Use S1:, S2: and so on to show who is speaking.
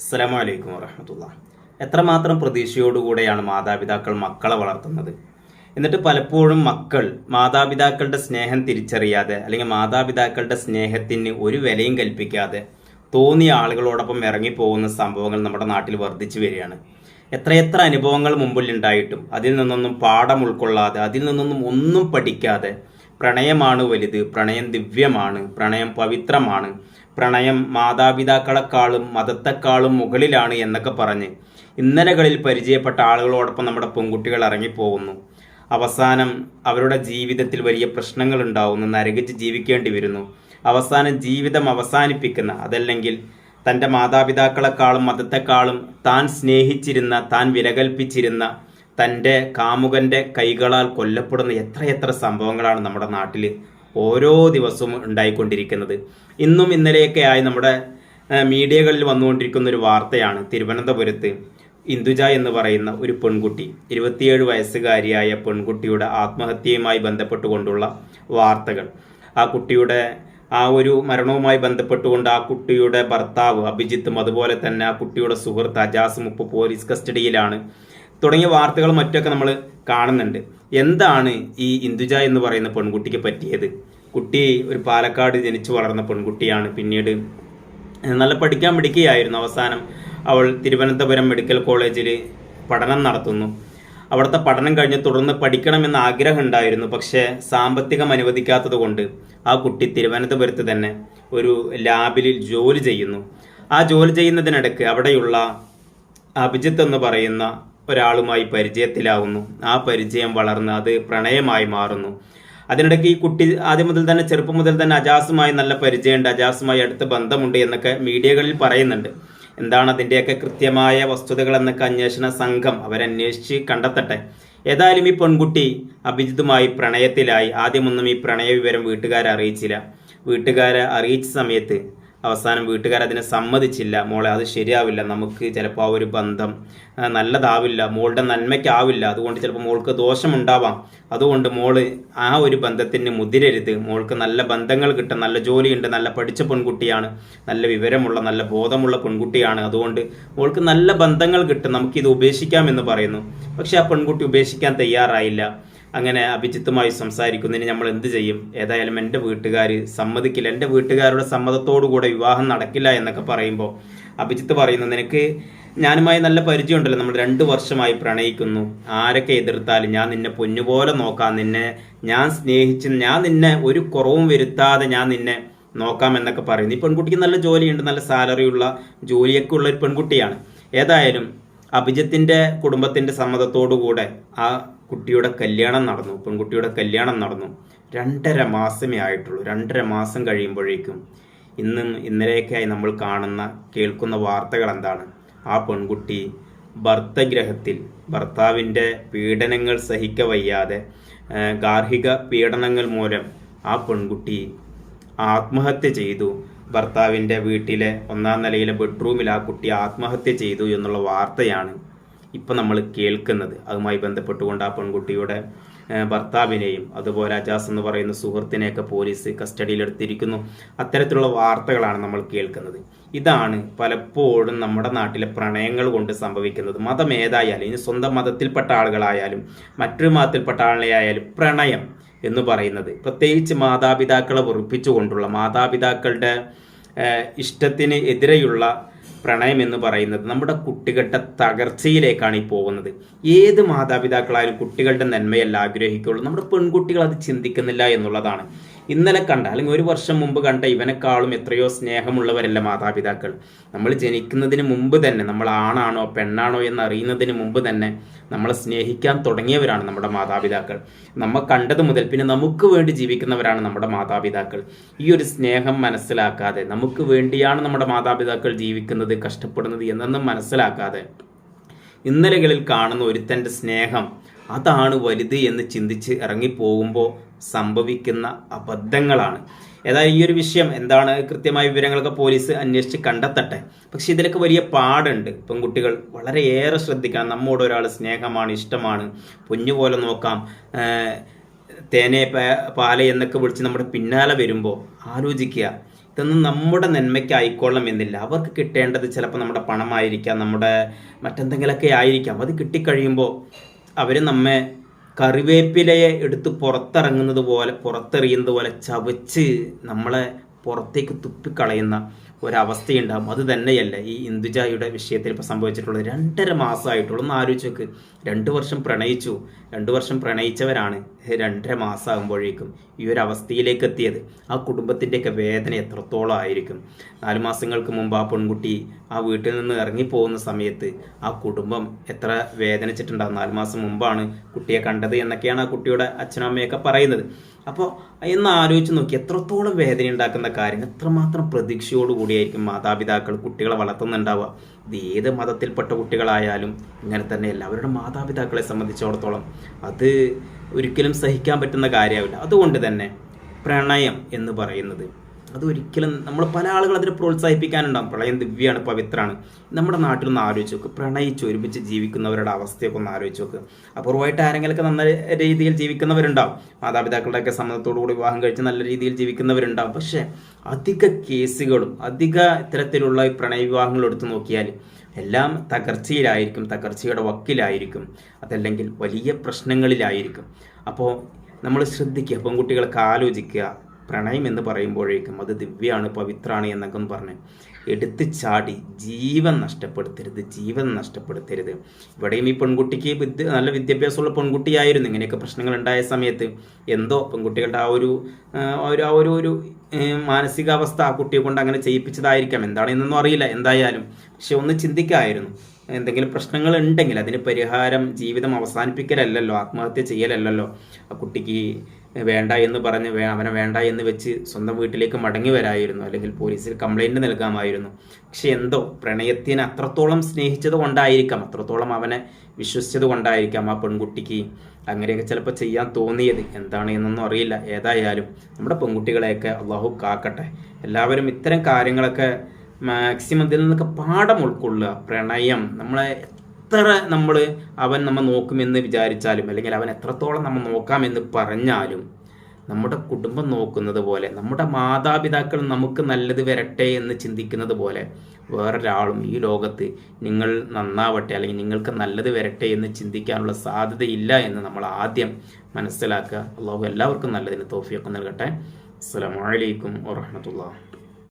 S1: അസ്സലാമു അലൈക്കും വറഹ്മത്തുള്ളാഹി. എത്രമാത്രം പ്രതീക്ഷയോടുകൂടെയാണ് മാതാപിതാക്കൾ മക്കളെ വളർത്തുന്നത്. എന്നിട്ട് പലപ്പോഴും മക്കൾ മാതാപിതാക്കളുടെ സ്നേഹം തിരിച്ചറിയാതെ അല്ലെങ്കിൽ മാതാപിതാക്കളുടെ സ്നേഹത്തിന് ഒരു വിലയും കൽപ്പിക്കാതെ തോന്നിയ ആളുകളോടൊപ്പം ഇറങ്ങിപ്പോകുന്ന സംഭവങ്ങൾ നമ്മുടെ നാട്ടിൽ വർദ്ധിച്ചു വരികയാണ്. എത്രയെത്ര അനുഭവങ്ങൾ മുമ്പിൽ ഉണ്ടായിട്ടും അതിൽ നിന്നൊന്നും പാഠം ഉൾക്കൊള്ളാതെ അതിൽ നിന്നൊന്നും ഒന്നും പഠിക്കാതെ പ്രണയമാണ് വലുത്, പ്രണയം ദിവ്യമാണ്, പ്രണയം പവിത്രമാണ്, പ്രണയം മാതാപിതാക്കളെക്കാളും മതത്തെക്കാളും മുകളിലാണ് എന്നൊക്കെ പറഞ്ഞ് ഇന്നലകളിൽ പരിചയപ്പെട്ട ആളുകളോടൊപ്പം നമ്മുടെ പെൺകുട്ടികൾ ഇറങ്ങിപ്പോകുന്നു. അവസാനം അവരുടെ ജീവിതത്തിൽ വലിയ പ്രശ്നങ്ങൾ ഉണ്ടാവുന്നു, നരകിച്ച് ജീവിക്കേണ്ടി വരുന്നു. അവസാനം ജീവിതം അവസാനിപ്പിക്കുന്ന, അതല്ലെങ്കിൽ തൻ്റെ മാതാപിതാക്കളെക്കാളും മതത്തെക്കാളും താൻ സ്നേഹിച്ചിരുന്ന, താൻ വിലകൽപ്പിച്ചിരുന്ന തൻ്റെ കാമുകൻ്റെ കൈകളാൽ കൊല്ലപ്പെടുന്ന എത്രയെത്ര സംഭവങ്ങളാണ് നമ്മുടെ നാട്ടിൽ ഓരോ ദിവസവും ഉണ്ടായിക്കൊണ്ടിരിക്കുന്നത്. ഇന്നും ഇന്നലെയൊക്കെ ആയി നമ്മുടെ മീഡിയകളിൽ വന്നുകൊണ്ടിരിക്കുന്ന ഒരു വാർത്തയാണ് തിരുവനന്തപുരത്ത് ഇന്ദുജ എന്ന് പറയുന്ന ഒരു പെൺകുട്ടി, 27 വയസ്സുകാരിയായ പെൺകുട്ടിയുടെ ആത്മഹത്യയുമായി ബന്ധപ്പെട്ടുകൊണ്ടുള്ള വാർത്തകൾ. ആ കുട്ടിയുടെ ആ ഒരു മരണവുമായി ബന്ധപ്പെട്ടുകൊണ്ട് ആ കുട്ടിയുടെ ഭർത്താവ് അഭിജിത്തും അതുപോലെ തന്നെ ആ കുട്ടിയുടെ സുഹൃത്ത് അജാസും ഇപ്പോൾ പോലീസ് കസ്റ്റഡിയിലാണ് തുടങ്ങിയ വാർത്തകൾ മറ്റൊക്കെ നമ്മൾ കാണുന്നുണ്ട്. എന്താണ് ഈ ഇന്ദുജ എന്ന് പറയുന്ന പെൺകുട്ടിക്ക് പറ്റിയത്? കുട്ടി ഒരു പാലക്കാട് ജനിച്ചു വളർന്ന പെൺകുട്ടിയാണ്. പിന്നീട് നല്ല പഠിക്കാൻ പിടിക്കുകയായിരുന്നു. അവസാനം അവൾ തിരുവനന്തപുരം മെഡിക്കൽ കോളേജിൽ പഠനം നടത്തുന്നു. അവിടുത്തെ പഠനം കഴിഞ്ഞ് തുടർന്ന് പഠിക്കണമെന്ന ആഗ്രഹം ഉണ്ടായിരുന്നു. പക്ഷേ സാമ്പത്തികം അനുവദിക്കാത്തത് കൊണ്ട് ആ കുട്ടി തിരുവനന്തപുരത്ത് തന്നെ ഒരു ലാബിൽ ജോലി ചെയ്യുന്നു. ആ ജോലി ചെയ്യുന്നതിനിടയ്ക്ക് അവിടെയുള്ള അഭിജിത്ത് എന്ന് പറയുന്ന ഒരാളുമായി പരിചയത്തിലാവുന്നു. ആ പരിചയം വളർന്ന് അത് പ്രണയമായി മാറുന്നു. അതിനിടയ്ക്ക് ഈ കുട്ടി ആദ്യം മുതൽ തന്നെ, ചെറുപ്പം മുതൽ തന്നെ അജാസുമായി നല്ല പരിചയമുണ്ട്, അജാസുമായി അടുത്ത ബന്ധമുണ്ട് എന്നൊക്കെ മീഡിയകളിൽ പറയുന്നുണ്ട്. എന്താണ് അതിൻ്റെയൊക്കെ കൃത്യമായ വസ്തുതകൾ എന്നൊക്കെ അന്വേഷണ സംഘം അവരന്വേഷിച്ച് കണ്ടെത്തട്ടെ. ഏതായാലും ഈ പെൺകുട്ടി അഭിജിത്തുമായി പ്രണയത്തിലായി. ആദ്യമൊന്നും ഈ പ്രണയ വിവരം വീട്ടുകാരെ അറിയിച്ചില്ല. വീട്ടുകാരെ അറിയിച്ച സമയത്ത് അവസാനം വീട്ടുകാർ അതിനെ സമ്മതിച്ചില്ല. മോളെ, അത് ശരിയാവില്ല, നമുക്ക് ചിലപ്പോൾ ആ ഒരു ബന്ധം നല്ലതാവില്ല, മോളുടെ നന്മയ്ക്കാവില്ല, അതുകൊണ്ട് ചിലപ്പോൾ മോൾക്ക് ദോഷമുണ്ടാവാം, അതുകൊണ്ട് മോള് ആ ഒരു ബന്ധത്തിന് മുതിരരുത്, മോൾക്ക് നല്ല ബന്ധങ്ങൾ കിട്ടും, നല്ല ജോലിയുണ്ട്, നല്ല പഠിച്ച പെൺകുട്ടിയാണ്, നല്ല വിവരമുള്ള നല്ല ബോധമുള്ള പെൺകുട്ടിയാണ്, അതുകൊണ്ട് മോൾക്ക് നല്ല ബന്ധങ്ങൾ കിട്ടും, നമുക്കിത് ഉപേക്ഷിക്കാം എന്ന് പറയുന്നു. പക്ഷെ ആ പെൺകുട്ടി ഉപേക്ഷിക്കാൻ തയ്യാറായില്ല. അങ്ങനെ അഭിജിത്തുമായി സംസാരിക്കുന്നതിന് നമ്മൾ എന്ത് ചെയ്യും? ഏതായാലും എൻ്റെ വീട്ടുകാർ സമ്മതിക്കില്ല, എൻ്റെ വീട്ടുകാരുടെ സമ്മതത്തോടു കൂടെ വിവാഹം നടക്കില്ല എന്നൊക്കെ പറയുമ്പോൾ അഭിജിത്ത് പറയുന്നു, നിനക്ക് ഞാനുമായി നല്ല പരിചയമുണ്ടല്ലോ, നമ്മൾ 2 വർഷമായി പ്രണയിക്കുന്നു, ആരൊക്കെ എതിർത്താലും ഞാൻ നിന്നെ പൊന്നുപോലെ നോക്കാം, നിന്നെ ഞാൻ സ്നേഹിച്ച് ഞാൻ നിന്നെ ഒരു കുറവും വരുത്താതെ ഞാൻ നിന്നെ നോക്കാം എന്നൊക്കെ പറയുന്നു. ഈ പെൺകുട്ടിക്ക് നല്ല ജോലിയുണ്ട്, നല്ല സാലറിയുള്ള ജോലിയൊക്കെ ഉള്ള ഒരു പെൺകുട്ടിയാണ്. ഏതായാലും അഭിജിത്തിൻ്റെ കുടുംബത്തിൻ്റെ സമ്മതത്തോടുകൂടെ ആ കുട്ടിയുടെ കല്യാണം നടന്നു. പെൺകുട്ടിയുടെ കല്യാണം നടന്നു. 2.5 മാസമേ ആയിട്ടുള്ളൂ. 2.5 മാസം കഴിയുമ്പോഴേക്കും ഇന്നും ഇന്നലെയൊക്കെയായി നമ്മൾ കാണുന്ന കേൾക്കുന്ന വാർത്തകൾ എന്താണ്? ആ പെൺകുട്ടി ഭർത്തഗ്രഹത്തിൽ ഭർത്താവിൻ്റെ പീഡനങ്ങൾ സഹിക്കവയ്യാതെ, ഗാർഹിക പീഡനങ്ങൾ മൂലം ആ പെൺകുട്ടി ആത്മഹത്യ ചെയ്തു. ഭർത്താവിൻ്റെ വീട്ടിലെ 1ാം നിലയിലെ ബെഡ്റൂമിൽ ആ കുട്ടി ആത്മഹത്യ ചെയ്തു എന്നുള്ള വാർത്തയാണ് ഇപ്പം നമ്മൾ കേൾക്കുന്നത്. അതുമായി ബന്ധപ്പെട്ടുകൊണ്ട് ആ പെൺകുട്ടിയുടെ ഭർത്താവിനെയും അതുപോലെ അജാസ് എന്ന് പറയുന്ന സുഹൃത്തിനെയൊക്കെ പോലീസ് കസ്റ്റഡിയിലെടുത്തിരിക്കുന്നു. അത്തരത്തിലുള്ള വാർത്തകളാണ് നമ്മൾ കേൾക്കുന്നത്. ഇതാണ് പലപ്പോഴും നമ്മുടെ നാട്ടിലെ പ്രണയങ്ങൾ കൊണ്ട് സംഭവിക്കുന്നത്. മതം ഏതായാലും, ഇനി സ്വന്തം മതത്തിൽപ്പെട്ട ആളുകളായാലും മറ്റൊരു മതത്തിൽപ്പെട്ട ആളെയായാലും പ്രണയം എന്ന് പറയുന്നത്, പ്രത്യേകിച്ച് മാതാപിതാക്കളെ വെറുപ്പിച്ചുകൊണ്ടുള്ള, മാതാപിതാക്കളുടെ ഇഷ്ടത്തിന് എതിരെയുള്ള പ്രണയം എന്ന് പറയുന്നത് നമ്മുടെ കുട്ടികളുടെ തകർച്ചയിലേക്കാണ് ഈ പോകുന്നത്. ഏത് മാതാപിതാക്കളായാലും കുട്ടികളുടെ നന്മയല്ല ആഗ്രഹിക്കുള്ളൂ. നമ്മുടെ പെൺകുട്ടികൾ അത് ചിന്തിക്കുന്നില്ല എന്നുള്ളതാണ്. ഇന്നലെ കണ്ട, അല്ലെങ്കിൽ 1 വർഷം മുമ്പ് കണ്ട ഇവനെക്കാളും എത്രയോ സ്നേഹമുള്ളവരല്ല മാതാപിതാക്കൾ. നമ്മൾ ജനിക്കുന്നതിന് മുമ്പ് തന്നെ, നമ്മൾ ആണാണോ പെണ്ണാണോ എന്ന് അറിയുന്നതിന് മുമ്പ് തന്നെ നമ്മളെ സ്നേഹിക്കാൻ തുടങ്ങിയവരാണ് നമ്മുടെ മാതാപിതാക്കൾ. നമ്മൾ കണ്ടത് മുതൽ പിന്നെ നമുക്ക് വേണ്ടി ജീവിക്കുന്നവരാണ് നമ്മുടെ മാതാപിതാക്കൾ. ഈ ഒരു സ്നേഹം മനസ്സിലാക്കാതെ, നമുക്ക് വേണ്ടിയാണ് നമ്മുടെ മാതാപിതാക്കൾ ജീവിക്കുന്നത്, കഷ്ടപ്പെടുന്നത് എന്നൊന്നും മനസ്സിലാക്കാതെ ഇന്നലകളിൽ കാണുന്ന ഒരുത്തൻ്റെ സ്നേഹം അതാണ് വലുത് എന്ന് ചിന്തിച്ച് ഇറങ്ങിപ്പോകുമ്പോൾ സംഭവിക്കുന്ന അബദ്ധങ്ങളാണ്. ഏതായാലും ഈ ഒരു വിഷയം എന്താണ് കൃത്യമായ വിവരങ്ങളൊക്കെ പോലീസ് അന്വേഷിച്ച് കണ്ടെത്തട്ടെ. പക്ഷെ ഇതിലൊക്കെ വലിയ പാടുണ്ട്. പെൺകുട്ടികൾ വളരെയേറെ ശ്രദ്ധിക്കണം. നമ്മോട് ഒരാൾ സ്നേഹമാണ്, ഇഷ്ടമാണ്, പൊന്നുപോലെ നോക്കാം, തേനെ പാല എന്നൊക്കെ വിളിച്ച് നമ്മുടെ പിന്നാലെ വരുമ്പോൾ ആലോചിക്കുക, ഇതൊന്നും നമ്മുടെ നന്മയ്ക്കായിക്കൊള്ളണം എന്നില്ല. അവർക്ക് കിട്ടേണ്ടത് ചിലപ്പോൾ നമ്മുടെ പണമായിരിക്കാം, നമ്മുടെ മറ്റെന്തെങ്കിലുമൊക്കെ ആയിരിക്കാം. അത് കിട്ടിക്കഴിയുമ്പോൾ അവർ നമ്മെ കറിവേപ്പിലയെ എടുത്ത് പുറത്തെറിയുന്നത് പോലെ ചവച്ച് നമ്മളെ പുറത്തേക്ക് തുപ്പിക്കളയുന്ന ഒരവസ്ഥയുണ്ടാകും. അത് തന്നെയല്ല ഈ ഇന്ദുജയുടെ വിഷയത്തിൽ ഇപ്പോൾ സംഭവിച്ചിട്ടുള്ളത്. 2.5 മാസമായിട്ടുള്ളൂ. ഒന്ന് ആലോചിച്ച് നോക്ക്. 2 വർഷം പ്രണയിച്ചു. 2 വർഷം പ്രണയിച്ചവരാണ് 2.5 മാസമാകുമ്പോഴേക്കും ഈ ഒരു അവസ്ഥയിലേക്ക് എത്തിയത്. ആ കുടുംബത്തിൻ്റെയൊക്കെ വേദന എത്രത്തോളം ആയിരിക്കും. 4 മാസങ്ങൾക്ക് മുമ്പ് ആ പെൺകുട്ടി ആ വീട്ടിൽ നിന്ന് ഇറങ്ങിപ്പോകുന്ന സമയത്ത് ആ കുടുംബം എത്ര വേദനിച്ചിട്ടുണ്ടാകും. 4 മാസം മുമ്പാണ് കുട്ടിയെ കണ്ടത് എന്നൊക്കെയാണ് ആ കുട്ടിയുടെ അച്ഛനും അമ്മയൊക്കെ പറയുന്നത്. അപ്പോൾ എന്ന് ആലോചിച്ച് നോക്കി, എത്രത്തോളം വേദന ഉണ്ടാക്കുന്ന കാര്യം. എത്രമാത്രം പ്രതീക്ഷയോടുകൂടിയായിരിക്കും മാതാപിതാക്കൾ കുട്ടികളെ വളർത്തുന്നുണ്ടാവുക. ഇത് ഏത് മതത്തിൽപ്പെട്ട കുട്ടികളായാലും ഇങ്ങനെ തന്നെയല്ല. അവരുടെ മാതാപിതാക്കളെ സംബന്ധിച്ചിടത്തോളം അത് ഒരിക്കലും സഹിക്കാൻ പറ്റുന്ന കാര്യമാവില്ല. അതുകൊണ്ട് തന്നെ പ്രണയം എന്ന് പറയുന്നത് അതൊരിക്കലും നമ്മൾ പല ആളുകൾ അതിനെ പ്രോത്സാഹിപ്പിക്കാനുണ്ടാകും. പ്രളയം ദിവ്യമാണ്, പവിത്രമാണ്. നമ്മുടെ നാട്ടിലൊന്ന് ആലോചിച്ച് നോക്ക്. പ്രണയിച്ച് ഒരുമിച്ച് ജീവിക്കുന്നവരുടെ അവസ്ഥയൊക്കെ ഒന്ന് ആലോചിച്ച് നോക്ക്. അപൂർവമായിട്ട് ആരെങ്കിലൊക്കെ നല്ല രീതിയിൽ ജീവിക്കുന്നവരുണ്ടാവും. മാതാപിതാക്കളുടെയൊക്കെ സമ്മതത്തോടുകൂടി വിവാഹം കഴിച്ച് നല്ല രീതിയിൽ ജീവിക്കുന്നവരുണ്ടാവും. പക്ഷേ അധിക കേസുകളും ഇത്തരത്തിലുള്ള പ്രണയ വിവാഹങ്ങൾ എടുത്തു നോക്കിയാൽ എല്ലാം തകർച്ചയിലായിരിക്കും, തകർച്ചയുടെ വക്കിലായിരിക്കും, അതല്ലെങ്കിൽ വലിയ പ്രശ്നങ്ങളിലായിരിക്കും. അപ്പോൾ നമ്മൾ ശ്രദ്ധിക്കുക, പെൺകുട്ടികളൊക്കെ ആലോചിക്കുക. പ്രണയം എന്ന് പറയുമ്പോഴേക്കും അത് ദിവ്യമാണ്, പവിത്രമാണ് എന്നൊക്കെ പറഞ്ഞ് എടുത്ത് ചാടി ജീവൻ നഷ്ടപ്പെടുത്തരുത്. ഇവിടെയും ഈ പെൺകുട്ടിക്ക് നല്ല വിദ്യാഭ്യാസമുള്ള പെൺകുട്ടിയായിരുന്നു. ഇങ്ങനെയൊക്കെ പ്രശ്നങ്ങൾ ഉണ്ടായ സമയത്ത് എന്തോ പെൺകുട്ടികളുടെ ആ ഒരു മാനസികാവസ്ഥ ആ കുട്ടിയെ കൊണ്ട് അങ്ങനെ ചെയ്യിപ്പിച്ചതായിരിക്കാം. എന്താണെന്നൊന്നും അറിയില്ല. എന്തായാലും പക്ഷെ ഒന്ന് ചിന്തിക്കായിരുന്നു. എന്തെങ്കിലും പ്രശ്നങ്ങൾ ഉണ്ടെങ്കിൽ അതിന് പരിഹാരം ജീവിതം അവസാനിപ്പിക്കലല്ലല്ലോ, ആത്മഹത്യ ചെയ്യലല്ലല്ലോ. ആ കുട്ടിക്ക് വേണ്ട എന്ന് പറഞ്ഞ് അവനെ വേണ്ട എന്ന് വെച്ച് സ്വന്തം വീട്ടിലേക്ക് മടങ്ങി വരായിരുന്നു, അല്ലെങ്കിൽ പോലീസിൽ കംപ്ലൈൻറ്റ് നൽകാമായിരുന്നു. പക്ഷെ എന്തോ പ്രണയത്തിനെ അത്രത്തോളം സ്നേഹിച്ചത് കൊണ്ടായിരിക്കാം, അത്രത്തോളം അവനെ വിശ്വസിച്ചത് കൊണ്ടായിരിക്കാം ആ പെൺകുട്ടിക്ക് അങ്ങനെയൊക്കെ ചിലപ്പോൾ ചെയ്യാൻ തോന്നിയത്. എന്താണ് എന്നൊന്നും അറിയില്ല. ഏതായാലും നമ്മുടെ പെൺകുട്ടികളെയൊക്കെ അള്ളാഹു കാക്കട്ടെ. എല്ലാവരും ഇത്തരം കാര്യങ്ങളൊക്കെ മാക്സിമം ഇതിൽ നിന്നൊക്കെ പാഠം ഉൾക്കൊള്ളുക. പ്രണയം എത്ര അവൻ നമ്മെ നോക്കുമെന്ന് വിചാരിച്ചാലും, അല്ലെങ്കിൽ അവൻ എത്രത്തോളം നമ്മൾ നോക്കാമെന്ന് പറഞ്ഞാലും, നമ്മുടെ കുടുംബം നോക്കുന്നത് പോലെ, നമ്മുടെ മാതാപിതാക്കൾ നമുക്ക് നല്ലത് വരട്ടെ എന്ന് ചിന്തിക്കുന്നത് പോലെ വേറൊരാളും ഈ ലോകത്ത് നിങ്ങൾ നന്നാവട്ടെ അല്ലെങ്കിൽ നിങ്ങൾക്ക് നല്ലത് വരട്ടെ എന്ന് ചിന്തിക്കാനുള്ള സാധ്യതയില്ല എന്ന് നമ്മൾ ആദ്യം മനസ്സിലാക്കുക. അള്ളാഹു എല്ലാവർക്കും നല്ലതിന് തൗഫീഖ് നൽകട്ടെ. അസ്സലാമു അലൈക്കും വറഹ്മത്തുള്ളാഹി.